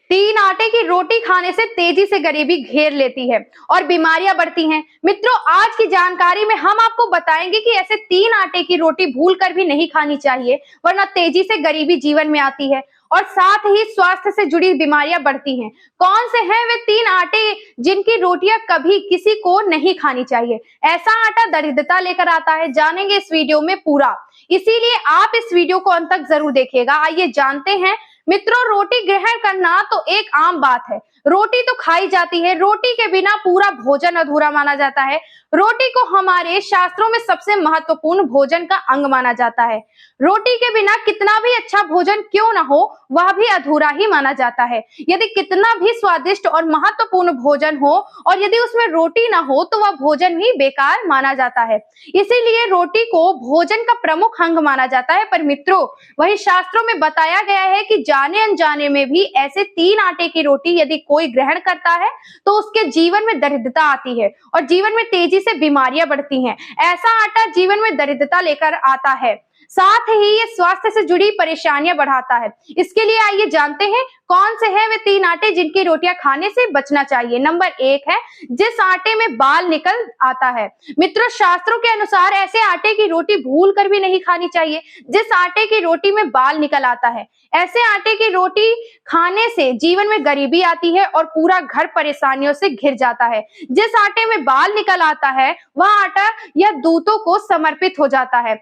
तीन आटे की रोटी खाने से तेजी से गरीबी घेर लेती है और बीमारियां बढ़ती हैं। मित्रों, आज की जानकारी में हम आपको बताएंगे कि ऐसे तीन आटे की रोटी भूलकर भी नहीं खानी चाहिए, वरना तेजी से गरीबी जीवन में आती है और साथ ही स्वास्थ्य से जुड़ी बीमारियां बढ़ती हैं। कौन से हैं वे तीन आटे जिनकी रोटियां कभी किसी को नहीं खानी चाहिए? ऐसा आटा दरिद्रता लेकर आता है, जानेंगे इस वीडियो में पूरा। इसीलिए आप इस वीडियो को अंत तक जरूर देखिएगा। आइए जानते हैं। मित्रों, रोटी ग्रहण करना तो एक आम बात है। रोटी तो खाई जाती है, रोटी के बिना पूरा भोजन अधूरा माना जाता है। रोटी को हमारे शास्त्रों में सबसे महत्वपूर्ण भोजन का अंग माना जाता है। रोटी के बिना कितना भी अच्छा भोजन क्यों ना हो, वह भी अधूरा ही माना जाता है। यदि कितना भी स्वादिष्ट और महत्वपूर्ण भोजन हो और यदि उसमें रोटी ना हो तो वह भोजन भी बेकार माना जाता है। इसीलिए रोटी को भोजन का प्रमुख अंग माना जाता है। पर मित्रों, वही शास्त्रों में बताया गया है कि जाने अनजाने में भी ऐसे तीन आटे की रोटी यदि कोई ग्रहण करता है तो उसके जीवन में दरिद्रता आती है और जीवन में तेजी से बीमारियां बढ़ती हैं। ऐसा आटा जीवन में दरिद्रता लेकर आता है, साथ ही ये स्वास्थ्य से जुड़ी परेशानियां बढ़ाता है। इसके लिए आइए जानते हैं कौन से हैं वे तीन आटे जिनकी रोटियां खाने से बचना चाहिए। नंबर एक है जिस आटे में बाल निकल आता है। मित्रों, शास्त्रों के अनुसार ऐसे आटे की रोटी भूल कर भी नहीं खानी चाहिए जिस आटे की रोटी में बाल निकल आता है। ऐसे आटे की रोटी खाने से जीवन में गरीबी आती है और पूरा घर परेशानियों से घिर जाता है। जिस आटे में बाल निकल आता है वह आटा या दूतों को समर्पित हो जाता है।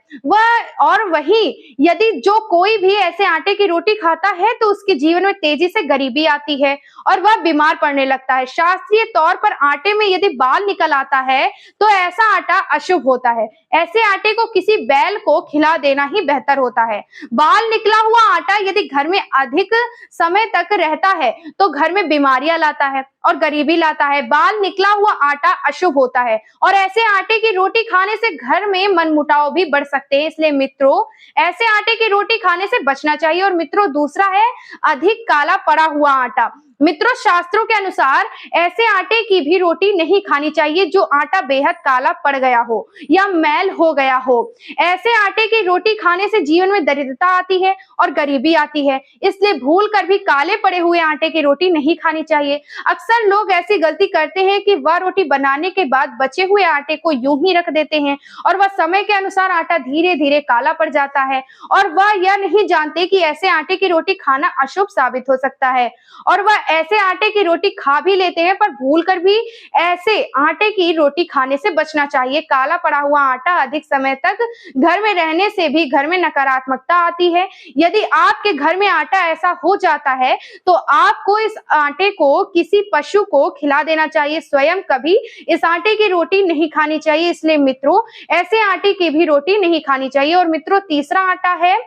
और वही यदि जो कोई भी ऐसे आटे की रोटी खाता है तो उसके जीवन में तेजी से गरीबी आती है और वह बीमार पड़ने लगता है। शास्त्रीय तौर पर आटे में यदि बाल निकल आता है तो ऐसा आटा अशुभ होता है। ऐसे आटे को किसी बैल को खिला देना ही बेहतर होता है। बाल निकला हुआ आटा यदि घर में अधिक समय तक रहता है तो घर में बीमारियां लाता है और गरीबी लाता है। बाल निकला हुआ आटा अशुभ होता है और ऐसे आटे की रोटी खाने से घर में मनमुटाव भी बढ़ सकते हैं। इसलिए मित्रों, ऐसे आटे की रोटी खाने से बचना चाहिए। और मित्रों, दूसरा है अधिक काला पड़ा हुआ आटा। मित्रों, शास्त्रों के अनुसार ऐसे आटे की भी रोटी नहीं खानी चाहिए जो आटा बेहद काला पड़ गया हो या मैल हो गया हो। ऐसे आटे की रोटी खाने से जीवन में दरिद्रता आती है और गरीबी आती है। इसलिए भूल कर भी काले पड़े हुए आटे की रोटी नहीं खानी चाहिए। अक्सर लोग ऐसी गलती करते हैं कि वह रोटी बनाने के बाद बचे हुए आटे को यूं ही रख देते हैं और वह समय के अनुसार आटा धीरे धीरे काला पड़ जाता है और वह यह नहीं जानते कि ऐसे आटे की रोटी खाना अशुभ साबित हो सकता है और वह ऐसे आटे की रोटी खा भी लेते हैं। पर भूलकर भी ऐसे आटे की रोटी खाने से बचना चाहिए। काला पड़ा हुआ आटा अधिक समय तक घर में रहने से भी घर में नकारात्मकता आती है। यदि आपके घर में आटा ऐसा हो जाता है तो आपको इस आटे को किसी पशु को खिला देना चाहिए। स्वयं कभी इस आटे की रोटी नहीं खानी चाहिए। इसलिए मित्रों, ऐसे आटे की भी रोटी नहीं खानी चाहिए। और मित्रों, तीसरा आटा है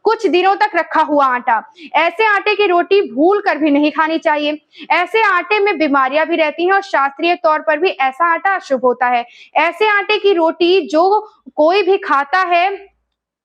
कुछ दिनों तक रखा हुआ आटा। ऐसे आटे की रोटी भूल कर भी नहीं खानी चाहिए। ऐसे आटे में बीमारियां भी रहती हैं और शास्त्रीय तौर पर भी ऐसा आटा अशुभ होता है। ऐसे आटे की रोटी जो कोई भी खाता है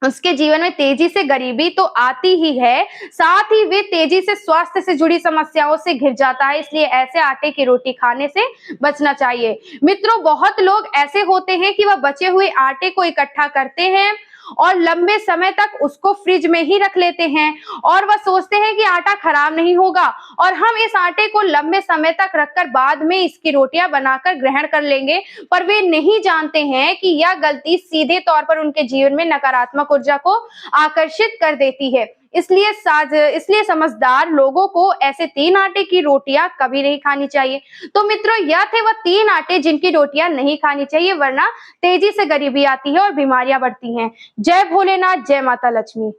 उसके जीवन में तेजी से गरीबी तो आती ही है, साथ ही वे तेजी से स्वास्थ्य से जुड़ी समस्याओं से घिर जाता है। इसलिए ऐसे आटे की रोटी खाने से बचना चाहिए। मित्रों, बहुत लोग ऐसे होते हैं कि वह बचे हुए आटे को इकट्ठा करते हैं और लंबे समय तक उसको फ्रिज में ही रख लेते हैं और वह सोचते हैं कि आटा खराब नहीं होगा और हम इस आटे को लंबे समय तक रखकर बाद में इसकी रोटियां बनाकर ग्रहण कर लेंगे। पर वे नहीं जानते हैं कि यह गलती सीधे तौर पर उनके जीवन में नकारात्मक ऊर्जा को आकर्षित कर देती है। इसलिए समझदार लोगों को ऐसे तीन आटे की रोटियां कभी नहीं खानी चाहिए। तो मित्रों, यह थे वह तीन आटे जिनकी रोटियां नहीं खानी चाहिए, वरना तेजी से गरीबी आती है और बीमारियां बढ़ती हैं। जय भोलेनाथ, जय माता लक्ष्मी।